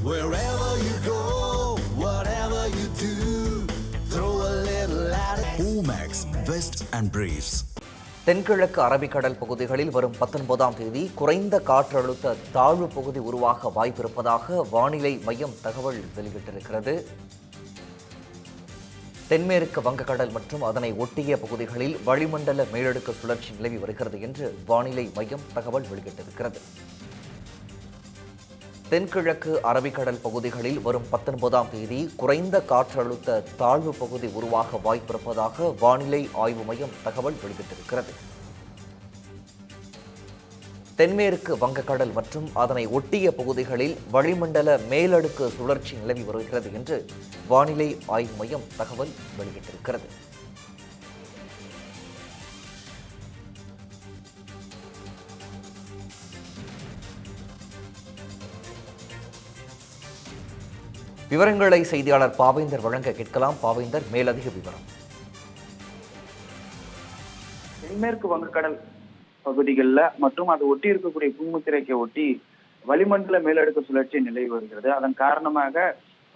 Wherever you go, whatever you do, throw a little at it. Omax, Vest and Briefs. தென்கிழக்கு அரபிக்கடல் பகுதிகளில் வரும் 19ஆம் தேதி குறைந்த காற்றழுத்த தாழ்வு பகுதி உருவாக வாய்ப்பிருப்பதாக வானிலை மையம் தகவல் வெளியிட்டிருக்கிறது. தென்மேற்கு வங்கக்கடல் மற்றும் அதனை ஒட்டிய பகுதிகளில் வளிமண்டல மேலடுக்கு சுழற்சி நிலவி வருகிறது என்று வானிலை மையம் தகவல் வெளியிட்டிருக்கிறது. தென்கிழக்கு அரபிக்கடல் பகுதிகளில் வரும் 19ஆம் தேதி குறைந்த காற்றழுத்த தாழ்வு பகுதி உருவாக வாய்ப்பிருப்பதாக வானிலை ஆய்வு மையம் தகவல் வெளியிட்டிருக்கிறது. தென்மேற்கு வங்கக்கடல் மற்றும் அதனை ஒட்டிய பகுதிகளில் வளிமண்டல மேலடுக்கு சுழற்சி நிலவி வருகிறது என்று வானிலை ஆய்வு மையம் தகவல் வெளியிட்டிருக்கிறது. விவரங்களை செய்தியாளர் பாவேந்தர் வழங்க கேட்கலாம். பாவேந்தர், மேலதிக விவரம். தென்மேற்கு வங்கக்கடல் பகுதிகளில் மற்றும் அதை ஒட்டி இருக்கக்கூடிய பூமத்திரைக்கை ஒட்டி வளிமண்டல மேலடுக்கு சுழற்சி நிலவி வருகிறது. அதன் காரணமாக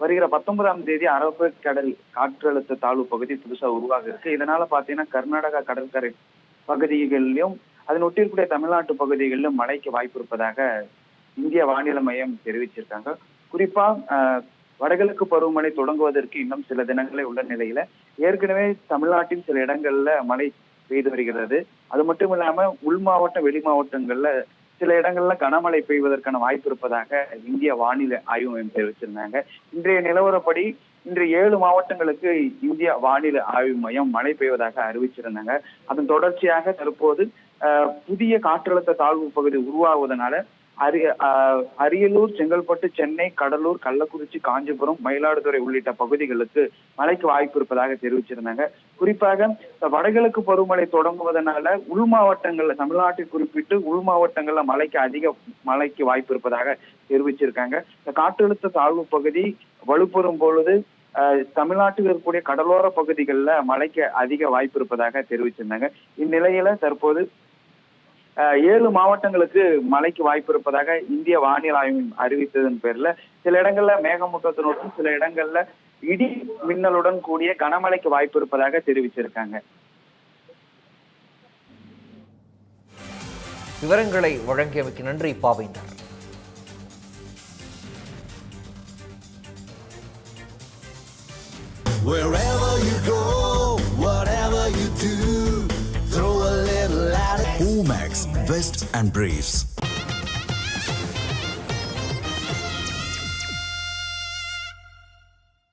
வருகிற 19ஆம் தேதி அரபிக்கடல் காற்றழுத்த தாழ்வு பகுதி புதுசா உருவாக இருக்கு. இதனால பாத்தீங்கன்னா கர்நாடகா கடற்கரை பகுதிகளிலும் அதன் ஒட்டி இருக்கக்கூடிய தமிழ்நாட்டு பகுதிகளிலும் மழைக்கு வாய்ப்பு இருப்பதாக இந்திய வானிலை மையம் தெரிவிச்சிருக்காங்க. குறிப்பா வடகிழக்கு பருவமழை தொடங்குவதற்கு இன்னும் சில தினங்களே உள்ள நிலையில ஏற்கனவே தமிழ்நாட்டின் சில இடங்கள்ல மழை பெய்து வருகிறது. அது மட்டும் இல்லாம உள் மாவட்ட வெளி மாவட்டங்கள்ல சில இடங்கள்ல கனமழை பெய்வதற்கான வாய்ப்பு இருப்பதாக இந்திய வானிலை ஆய்வு மையம் தெரிவிச்சிருந்தாங்க. இன்றைய நிலவரப்படி இன்று 7 மாவட்டங்களுக்கு இந்திய வானிலை ஆய்வு மையம் மழை பெய்வதாக அறிவிச்சிருந்தாங்க. அதன் தொடர்ச்சியாக தற்போது புதிய காற்றழுத்த தாழ்வு பகுதி உருவாகுவதனால அரியலூர், செங்கல்பட்டு, சென்னை, கடலூர், கள்ளக்குறிச்சி, காஞ்சிபுரம், மயிலாடுதுறை உள்ளிட்ட பகுதிகளுக்கு மழைக்கு வாய்ப்பு இருப்பதாக தெரிவிச்சிருந்தாங்க. குறிப்பாக வடகிழக்கு பருவமழை தொடங்குவதனால உள் மாவட்டங்கள்ல தமிழ்நாட்டை குறிப்பிட்டு உள் மாவட்டங்கள்ல மழைக்கு வாய்ப்பு இருப்பதாக தெரிவிச்சிருக்காங்க. இந்த காற்றழுத்த தாழ்வு பகுதி வலுப்பெறும் பொழுது தமிழ்நாட்டில் இருக்கக்கூடிய கடலோர பகுதிகளில் மழைக்கு அதிக வாய்ப்பு இருப்பதாக தெரிவிச்சிருந்தாங்க. இந்நிலையில தற்போது 7 மாவட்டங்களுக்கு மழைக்கு வாய்ப்பு இருப்பதாக இந்திய வானிலை ஆய்வு அறிவித்ததன் பேர்ல சில இடங்கள்ல மேகமூட்டத்தினோடும் சில இடங்கள்ல இடி மின்னலுடன் கூடிய கனமழைக்கு வாய்ப்பு இருப்பதாக தெரிவிச்சிருக்காங்க. விவரங்களை வழங்கியமைக்கு நன்றி பாவேந்தர். Wherever you go, whatever you do, throw a little at it. Omax, Vest and Briefs.